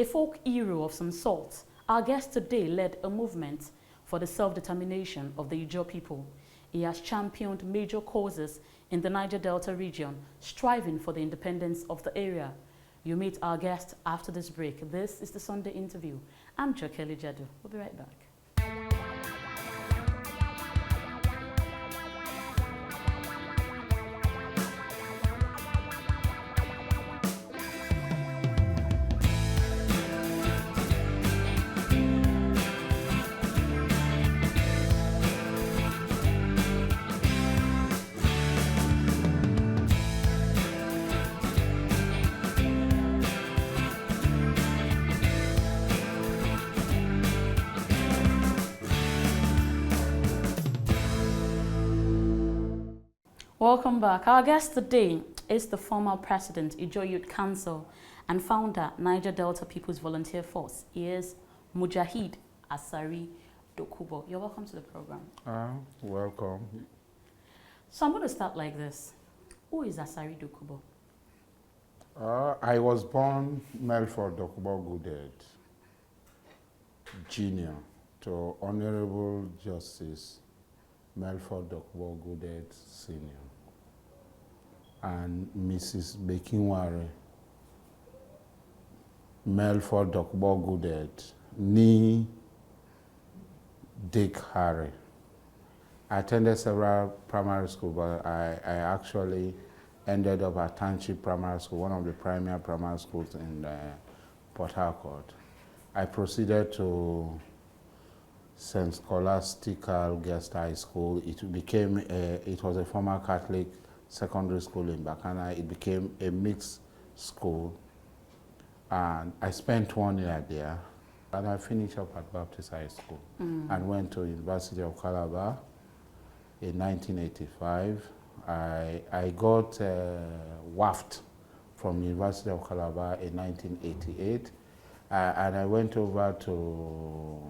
A folk hero of some sort, our guest today led a movement for the self-determination of the Ijaw people. He has championed major causes in the Niger Delta region, striving for the independence of the area. You meet our guest after this break. This is the Sunday interview. I'm Jokeli Jadu. We'll be right back. Welcome back. Our guest today is the former president, Ijaw Youth Council, and founder, Niger Delta People's Volunteer Force. He is Mujahid Asari Dokubo. You're welcome to the program. Welcome. So I'm going to start like this. Who is Asari Dokubo? I was born Melford Dokubo Gooded, Junior, to Honorable Justice Melford Dokubo Gooded, Senior, and Mrs. Bekinware Melford Dokubo Gooded, Nee Dick Harry. I attended several primary schools, but I actually ended up at Township Primary School, one of the premier primary schools in Port Harcourt. I proceeded to St. Scholastical Guest High School. It was a former Catholic secondary school in Bacana. It became a mixed school, and I spent 1 year there. And I finished up at Baptist High School and went to University of Calabar in 1985. I got WAFT from University of Calabar in 1988, and I went over to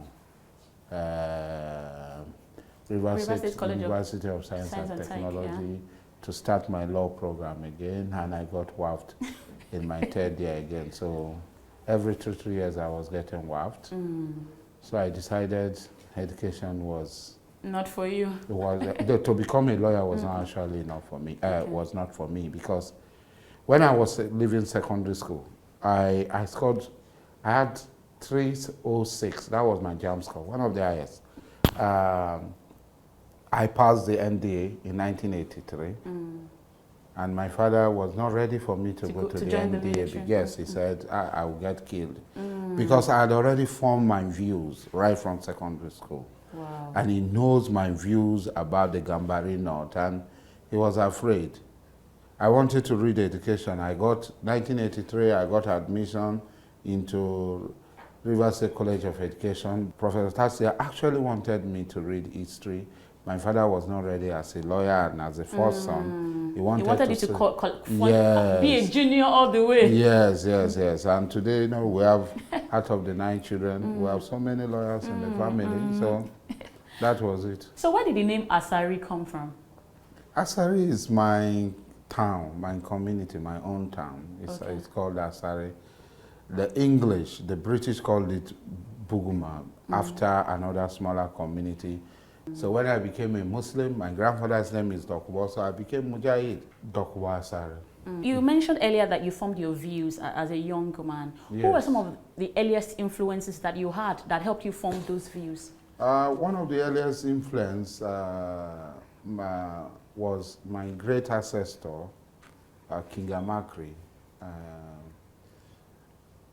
University of Science and Technology to start my law program again, and I got WAFT in my third year again. So every 2-3 years I was getting WAFT. So I decided education was not for you. It was to become a lawyer was not actually not for me. Was not for me, because when I was leaving secondary school, I had 306. That was my JAMB score, one of the highest. I passed the NDA in 1983, and my father was not ready for me to go to the NDA. Yes, he said I will get killed, because I had already formed my views right from secondary school. Wow. And he knows my views about the Gambari North, and he was afraid. I wanted to read education. 1983, I got admission into Rivers State College of Education. Professor Tassia actually wanted me to read history. My father was not ready as a lawyer and as a first son. He wanted you to be a junior all the way. Yes. And today, we have, out of the 9 children, we have so many lawyers in the family. So that was it. So where did the name Asari come from? Asari is my town, my community, my own town. It's called Asari. The British called it Buguma, after another smaller community. So when I became a Muslim, my grandfather's name is Dokubo, so I became Mujahid Dokubo Asari. You mentioned earlier that you formed your views as a young man. Yes. Who were some of the earliest influences that you had that helped you form those views? One of the earliest influence was my great ancestor, King Amakri.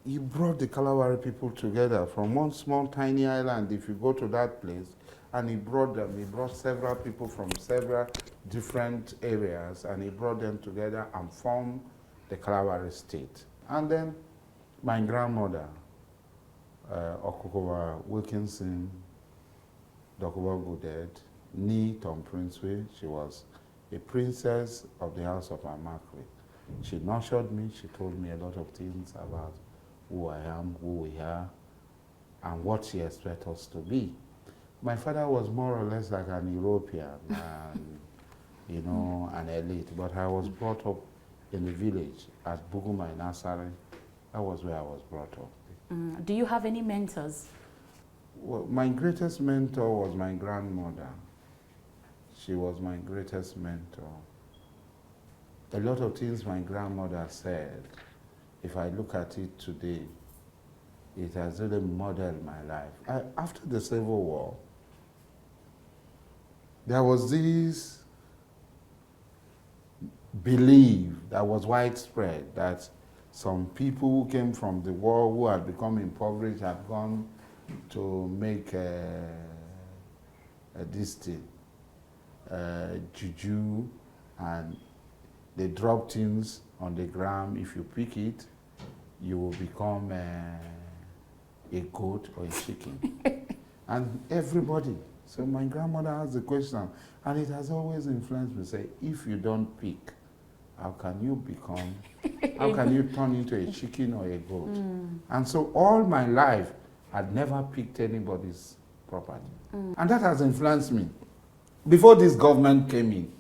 He brought the Kalawari people together from one small tiny island. If you go to that place, and he brought them. He brought several people from several different areas, and he brought them together and formed the Kalawari state. And then my grandmother, Okukowa Wilkinson Dokubo Gooded, Nee Tom Princeway, she was a princess of the house of Amakri. She nurtured me. She told me a lot of things about who I am, who we are, and what she expects us to be. My father was more or less like an European, and, an elite, but I was brought up in the village at Buguma in Asari. That was where I was brought up. Do you have any mentors? Well, my greatest mentor was my grandmother. She was my greatest mentor. A lot of things my grandmother said, if I look at it today, it has really modeled my life. After the Civil War, there was this belief that was widespread that some people who came from the war who had become impoverished had gone to make this thing, juju, and they drop things on the ground. If you pick it, you will become a goat or a chicken. And everybody. So my grandmother asked the question, and it has always influenced me. Say, if you don't pick, how can you become, how can you turn into a chicken or a goat? And so all my life, I'd never picked anybody's property. And that has influenced me. Before this government came in,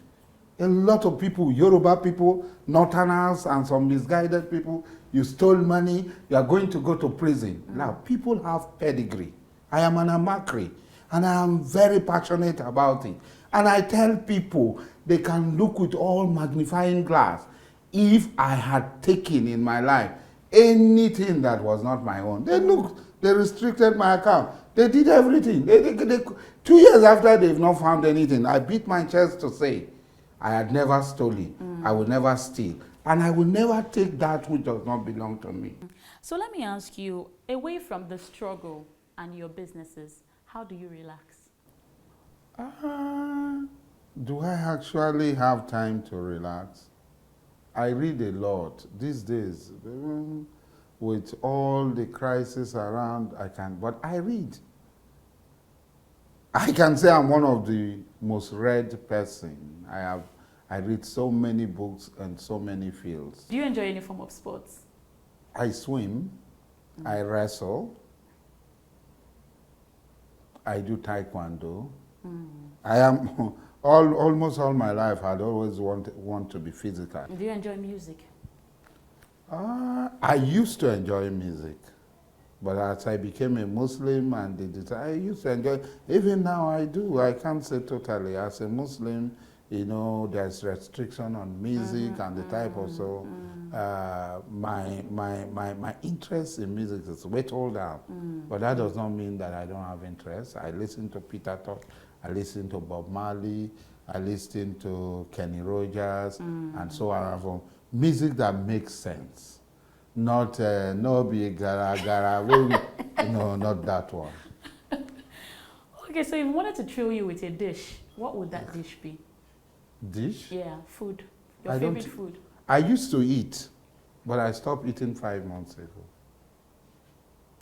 a lot of people, Yoruba people, Northerners, and some misguided people, you stole money, you are going to go to prison. Now, people have pedigree. I am an Amakri, and I am very passionate about it. And I tell people they can look with all magnifying glass. If I had taken in my life anything that was not my own, they looked, they restricted my account. They did everything. 2 years after they've not found anything, I beat my chest to say, I had never stolen. I will never steal. And I will never take that which does not belong to me. So let me ask you, away from the struggle and your businesses, how do you relax? Do I actually have time to relax? I read a lot these days. With all the crisis around, but I read. I can say I'm one of the most read person. I read so many books and so many fields. Do you enjoy any form of sports? I swim, I wrestle, I do taekwondo. I am almost all my life I'd always want to be physical. Do you enjoy music? I used to enjoy music, but as I became a Muslim and I used to enjoy, even now I do, I can't say totally. As a Muslim, you know, there's restriction on music and the type of, so my interest in music is way toned down. But that does not mean that I don't have interest. I listen to Peter Tosh, I listen to Bob Marley, I listen to Kenny Rogers, and so on. Music that makes sense, not no be gara gara. No, not that one. Okay, so if we wanted to thrill you with a dish, what would that dish be? Dish? Yeah, food. Your favorite food. I used to eat, but I stopped eating 5 months ago.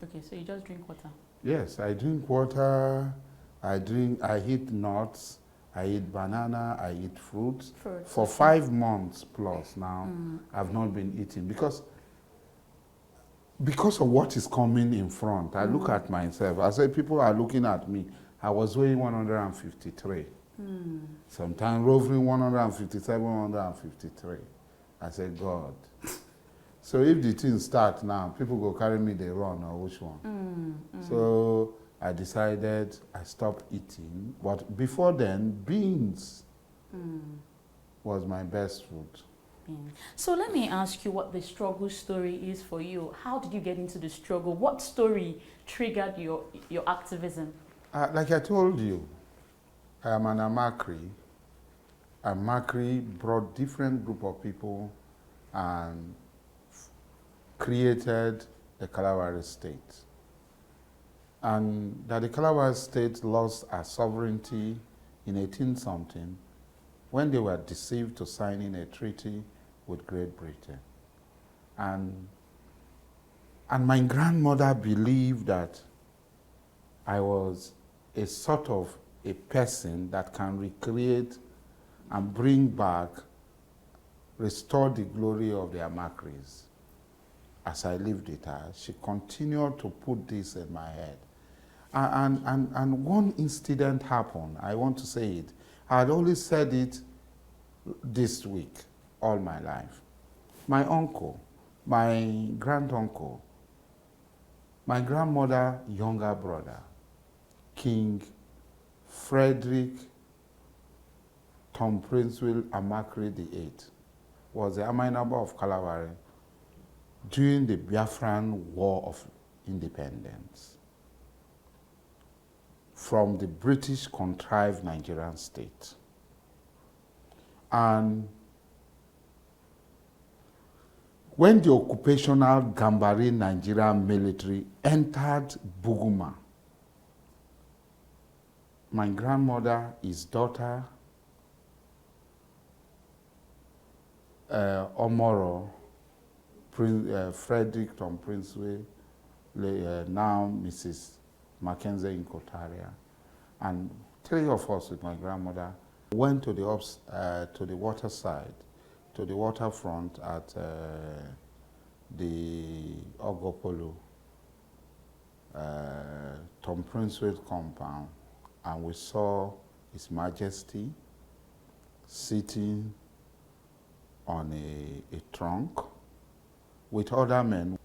Okay, so you just drink water? Yes, I drink water. I eat nuts. I eat banana, I eat fruits. For 5 months plus now, I've not been eating because of what is coming in front. I look at myself. I say people are looking at me. I was weighing 153. Sometimes roving 157, 153. I said, God. So if the thing starts now, people go carry me, they run, or which one? So I decided I stopped eating, but before then, beans was my best food. So let me ask you what the struggle story is for you. How did you get into the struggle? What story triggered your activism? Like I told you, I am an Amakri. Amakri brought different group of people and created the Kalawari state. And that the Kalawari state lost our sovereignty in 18-something when they were deceived to signing a treaty with Great Britain. And my grandmother believed that I was a sort of a person that can recreate and bring back, restore the glory of the Amakris. As I lived with her, she continued to put this in my head. And one incident happened. I want to say it. I had always said it this week, all my life. My uncle, my grand-uncle, My grandmother, younger brother, King Frederick Tom Princeville Amakri VIII, was the Amainaba of Kalabari during the Biafran War of Independence from the British contrived Nigerian state. And when the occupational Gambari Nigerian military entered Buguma, my grandmother, his daughter, Omoro, Frederick Tom Princeville, now Mrs. Mackenzie Inkotaria, and 3 of us with my grandmother went to the waterside, to the waterfront at the Ogopolo, Tom Princeville compound, and we saw His Majesty sitting on a trunk with other men,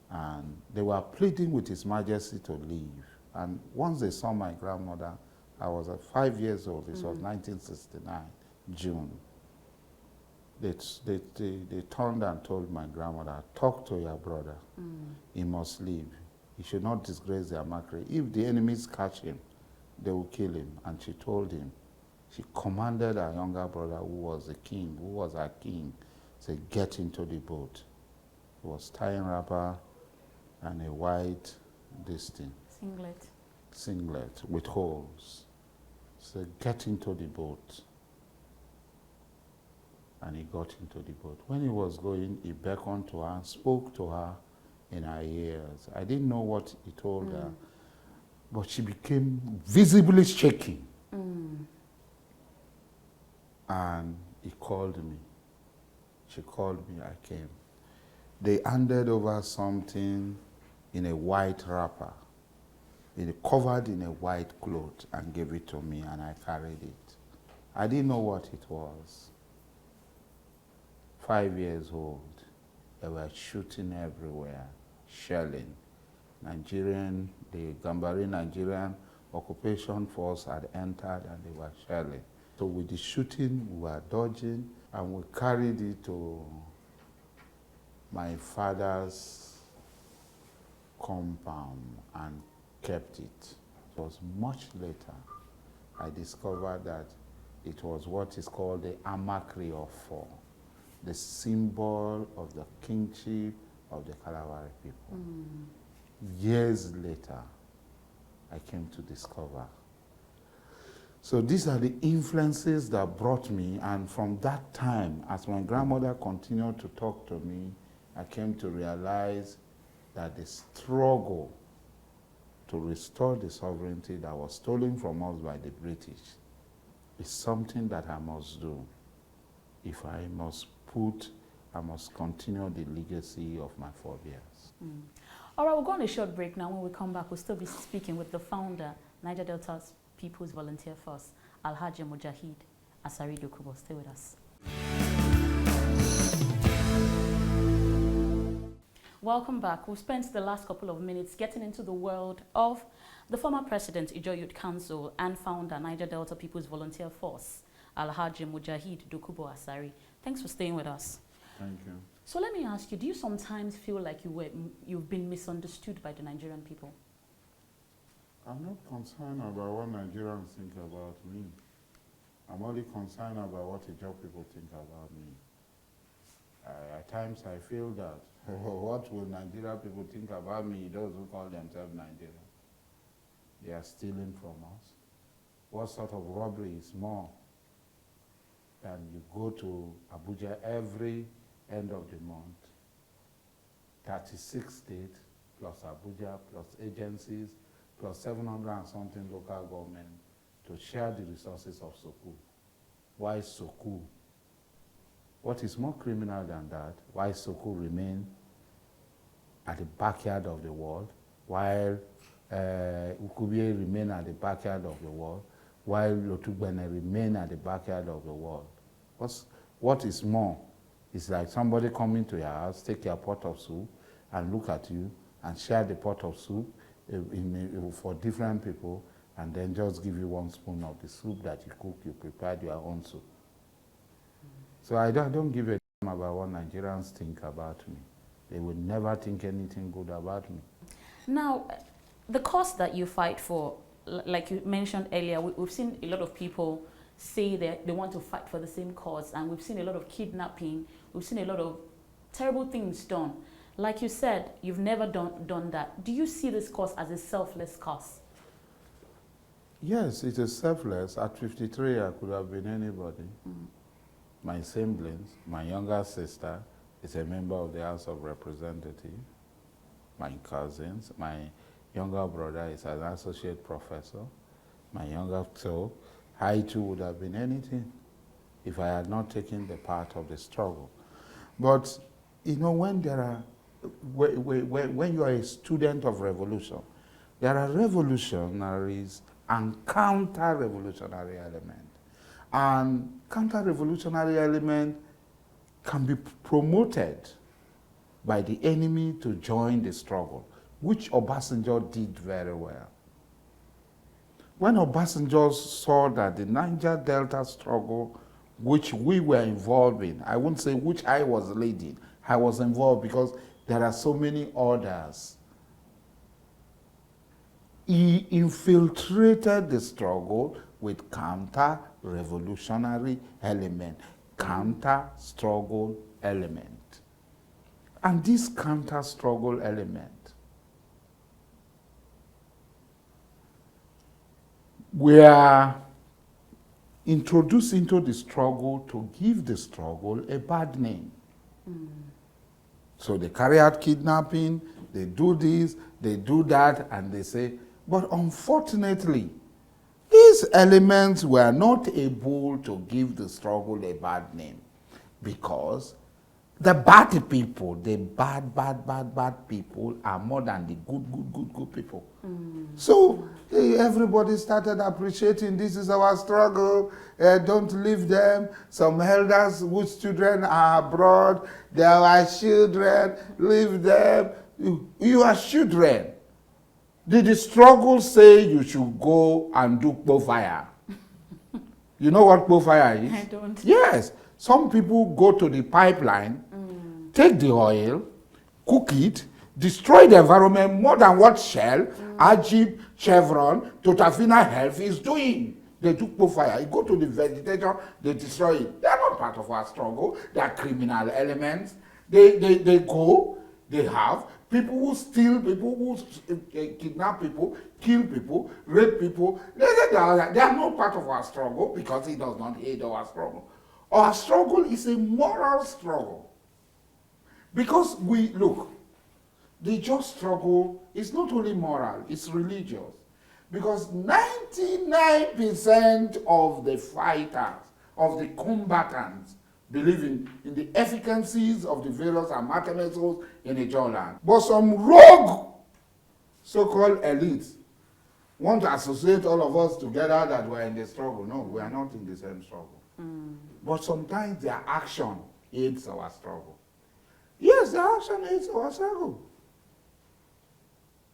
and they were pleading with His Majesty to leave. And once they saw my grandmother, I was 5 years old, this was 1969, June. They turned and told my grandmother, talk to your brother, he must leave. He should not disgrace the Amakri. If the enemies catch him, they will kill him. And she told him, she commanded her younger brother, who was the king, who was our king, said, get into the boat. He was tying wrapper and a white singlet with holes. Said, get into the boat. And he got into the boat. When he was going, he beckoned to her, spoke to her in her ears. I didn't know what he told her, but she became visibly shaking. And he called me. She called me, I came. They handed over something in a white wrapper, covered in a white cloth, and gave it to me, and I carried it. I didn't know what it was. 5 years old, they were shooting everywhere, shelling. The Gambari Nigerian occupation force had entered and they were shelling. So with the shooting, we were dodging, and we carried it to my father's compound and kept it. It was much later I discovered that it was what is called the Amakri of 4, the symbol of the kingship of the Kalabari people. Years later, I came to discover. So these are the influences that brought me, and from that time, as my grandmother continued to talk to me, I came to realize that the struggle to restore the sovereignty that was stolen from us by the British is something that I must do. If I must continue the legacy of my forebears. All right, we'll go on a short break now. When we come back, we'll still be speaking with the founder, Niger Delta's People's Volunteer Force, Alhaji Mujahid Asari Dokubo. Stay with us. Welcome back. We've spent the last couple of minutes getting into the world of the former president, Ijaw Youth Council, and founder, Niger Delta People's Volunteer Force, Alhaji Mujahid Dokubo Asari. Thanks for staying with us. Thank you. So let me ask you, do you sometimes feel like you've been misunderstood by the Nigerian people? I'm not concerned about what Nigerians think about me. I'm only concerned about what Ijaw people think about me. At times I feel that, what will Nigerian people think about me, those who call themselves Nigerian? They are stealing from us. What sort of robbery is more than you go to Abuja every end of the month, 36 states, plus Abuja, plus agencies, plus 700 and something local government to share the resources of Soku. Why Soku? What is more criminal than that? Why Soku remain at the backyard of the world, while Ukubie remain at the backyard of the world, while Lotugbene remain at the backyard of the world? What is more? It's like somebody coming to your house, take your pot of soup, and look at you and share the pot of soup for different people, and then just give you one spoon of the soup that you cook, you prepared your own soup. So I don't give a damn about what Nigerians think about me. They will never think anything good about me. Now, the cause that you fight for, like you mentioned earlier, we've seen a lot of people say that they want to fight for the same cause, and we've seen a lot of kidnapping, we've seen a lot of terrible things done. Like you said, you've never done that. Do you see this cause as a selfless cause? Yes, it is selfless. At 53, I could have been anybody. My siblings, my younger sister is a member of the House of Representatives. My cousins, my younger brother is an associate professor. My younger, so I too would have been anything if I had not taken the part of the struggle. But you know, when there are, when you are a student of revolution, there are revolutionaries and counter-revolutionary elements. And counter-revolutionary element can be promoted by the enemy to join the struggle, which Obasanjo did very well. When Obasanjo saw that the Niger Delta struggle, which we were involved in, I wouldn't say which I was leading, I was involved because there are so many others. He infiltrated the struggle with counter-revolutionary element, counter-struggle element. And this counter-struggle element were introduced into the struggle to give the struggle a bad name. So they carry out kidnapping, they do this, they do that, and they say, but unfortunately, these elements were not able to give the struggle a bad name because the bad people, the bad people are more than the good people. So everybody started appreciating this is our struggle, don't leave them. Some elders whose children are abroad, they are our children, leave them. You are children. Did the struggle say you should go and do fire? You know what fire is? I don't. Yes. Some people go to the pipeline, take the oil, cook it, destroy the environment more than what Shell, Ajib, Chevron, Totafina Health is doing. They took fire. You go to the vegetation, they destroy it. They are not part of our struggle. They are criminal elements. They go, they have people who steal, people who kidnap people, kill people, rape people. They are not part of our struggle because it does not aid our struggle. Our struggle is a moral struggle. Because the just struggle is not only moral, it's religious. Because 99% of the fighters, of the combatants, believe in the efficacies of the various amatemezos in a land. But some rogue so-called elites want to associate all of us together that we're in the struggle. No, we are not in the same struggle. But sometimes their action aids our struggle. Yes, their action aids our struggle.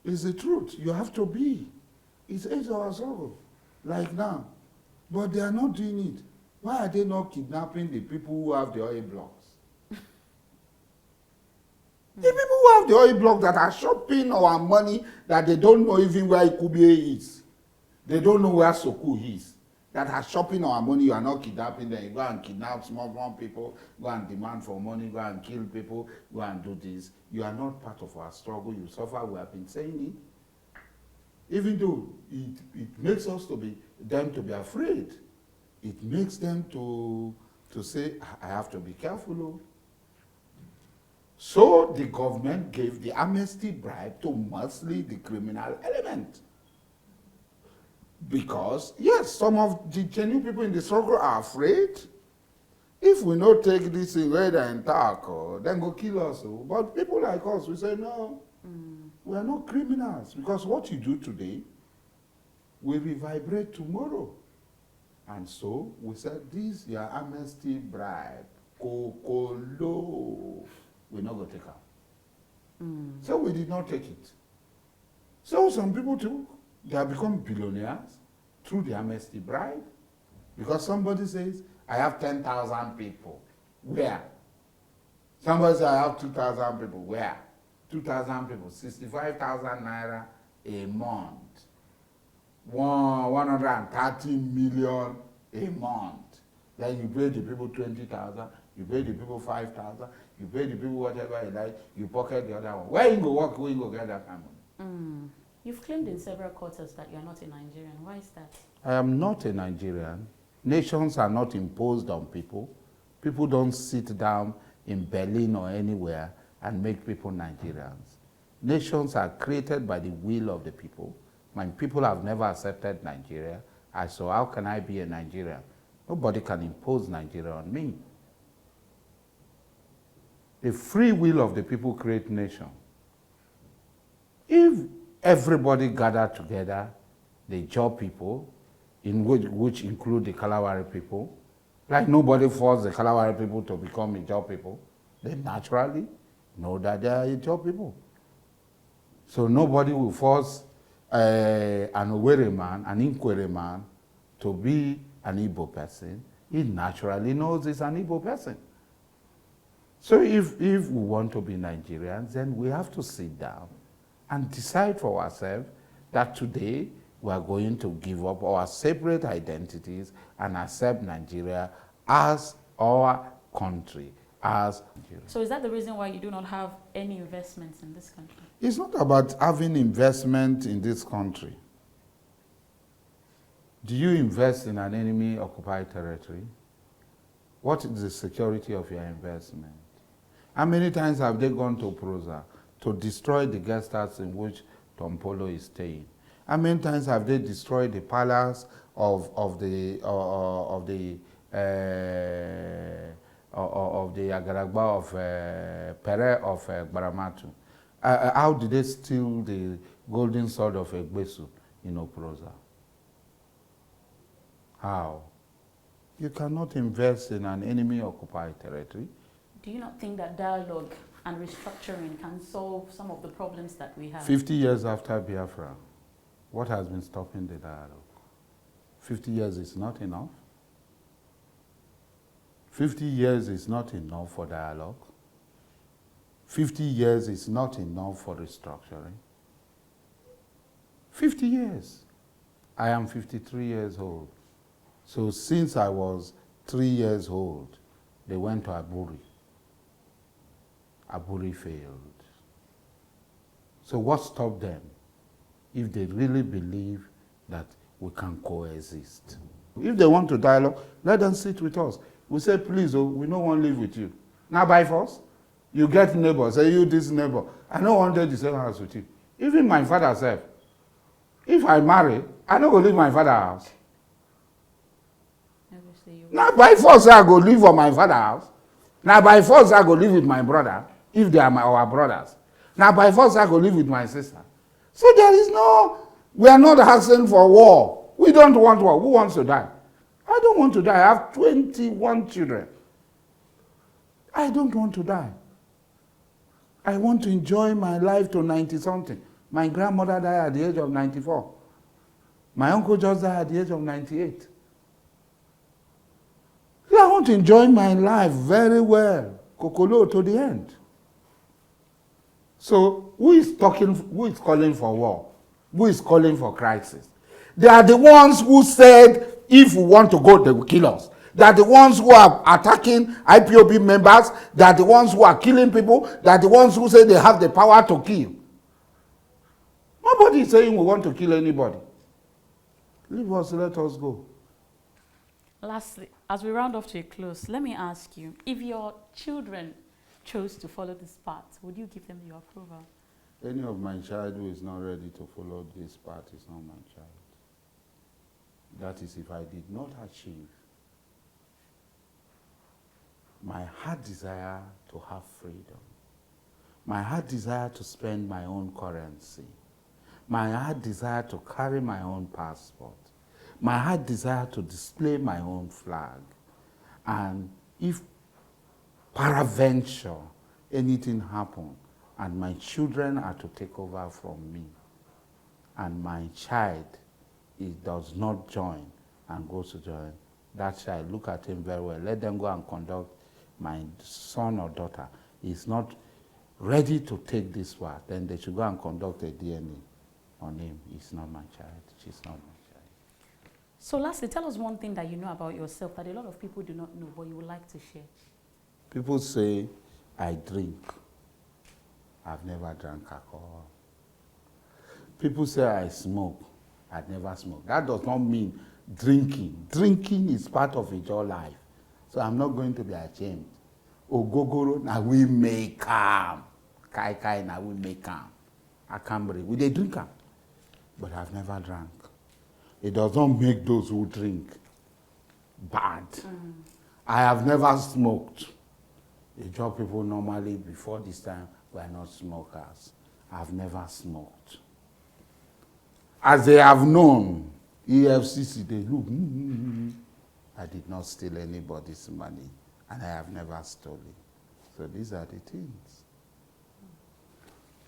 It's the truth. You have to be. It aids our struggle. Like now. But they are not doing it. Why are they not kidnapping the people who have the oil blocks? The people who have the oil blocks that are shopping our money that they don't know even where Ikubie is. They don't know where Soku is. That are shopping our money, you are not kidnapping them. You go and kidnap small people, go and demand for money, go and kill people, go and do this. You are not part of our struggle. You suffer. We have been saying it. Even though it makes them to be afraid. It makes them to say, I have to be careful. Oh. So the government gave the amnesty bribe to mostly the criminal element. Because, yes, some of the genuine people in the struggle are afraid. If we not take this in radar and talk, then go kill us. But people like us, we say, no, we are not criminals. Because what you do today will revibrate tomorrow. And so we said, this is your amnesty bribe. Kokolo. We're not going to take out. So we did not take it. So some people too, they have become billionaires through the amnesty bribe. Because somebody says, I have 10,000 people. Where? Somebody says, I have 2,000 people. Where? 2,000 people, 65,000 naira a month. 130 million a month. Then you pay the people 20,000, you pay the people 5,000, you pay the people whatever you like, you pocket the other one. Where you go work, where you go get that kind of money? You've claimed in several quarters that you're not a Nigerian. Why is that? I am not a Nigerian. Nations are not imposed on people. People don't sit down in Berlin or anywhere and make people Nigerians. Nations are created by the will of the people. My people have never accepted Nigeria. So how can I be a Nigerian? Nobody can impose Nigeria on me. The free will of the people create nation. If everybody gathered together, the Jaw people, which include the Kalawari people, like nobody forced the Kalawari people to become Ijaw people, they naturally know that they are Ijaw people. So nobody will force an Owerri man, an Nkwere man, to be an Igbo person. He naturally knows he's an Igbo person. So if we want to be Nigerians, then we have to sit down and decide for ourselves that today we are going to give up our separate identities and accept Nigeria as our country, as Nigeria. So is that the reason why you do not have any investments in this country? It's not about having investment in this country. Do you invest in an enemy-occupied territory? What is the security of your investment? How many times have they gone to Proza to destroy the guest house in which Tom Polo is staying? How many times have they destroyed the palace of the Agaragba of Pere of Baramatu? How did they steal the golden sword of Egbesu in Oproza? How? You cannot invest in an enemy-occupied territory. Do you not think that dialogue and restructuring can solve some of the problems that we have? 50 years after Biafra, what has been stopping the dialogue? 50 years is not enough. 50 years is not enough for dialogue. 50 years is not enough for restructuring. 50 years. I am 53 years old. So since I was 3 years old, they went to Aburi. Aburi failed. So what stopped them if they really believe that we can coexist? If they want to dialogue, let them sit with us. We say, please, oh, we don't want to live with you. Now by force, you get neighbors, say you this neighbor. I don't want to the same house with you. Even my father said, if I marry, I don't go leave my father's house. Now by force I go live for my father's house. Now by force I go live with my brother, if they are our brothers. Now by force I go live with my sister. So there is no, we are not asking for war. We don't want war. Who wants to die? I don't want to die. I have 21 children. I don't want to die. I want to enjoy my life to 90-something. My grandmother died at the age of 94. My uncle just died at the age of 98. I want to enjoy my life very well, kokolo to the end. So who is calling for war? Who is calling for crisis? They are the ones who said, if we want to go, they will kill us. They are the ones who are attacking IPOB members. They are the ones who are killing people. They are the ones who say they have the power to kill. Nobody is saying we want to kill anybody. Leave us, let us go. Lastly, as we round off to a close, let me ask you, if your children chose to follow this path, would you give them your approval? Any of my child who is not ready to follow this path is not my child. That is if I did not achieve my heart desire to have freedom, my heart desire to spend my own currency, my heart desire to carry my own passport, my heart desire to display my own flag. And if peradventure anything happened, and my children are to take over from me, and my child does not join and goes to join, that child, look at him very well. Let them go and conduct. My son or daughter is not ready to take this one, then they should go and conduct a DNA on him. He's not my child. She's not my child. So lastly, tell us one thing that you know about yourself that a lot of people do not know, but you would like to share. People say I drink. I've never drank alcohol. People say I smoke. I've never smoked. That does not mean drinking. Drinking is part of your life. So I'm not going to be ashamed. Ogogoro na we make calm. Kai kai na we make calm. I can't breathe. We they drink am, but I've never drank. It does not make those who drink bad. I have never smoked. The job people normally before this time were not smokers. I've never smoked. As they have known, EFCC, they look, I did not steal anybody's money, and I have never stolen. So these are the things.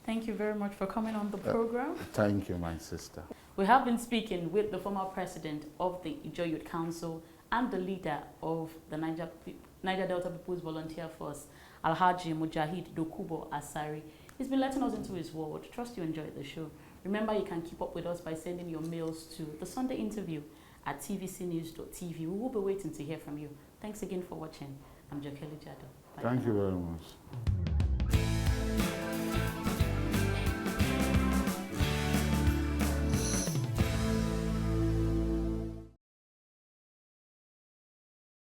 Thank you very much for coming on the program. Thank you, my sister. We have been speaking with the former president of the Ijaw Youth Council and the leader of the Niger Delta People's Volunteer Force, Alhaji Mujahid Dokubo Asari. He's been letting us into his world. Trust you enjoyed the show. Remember, you can keep up with us by sending your mails to the Sunday interview at tvcnews.tv. We will be waiting to hear from you. Thanks again for watching. I'm Jokeli Jado. Bye. Thank you very much.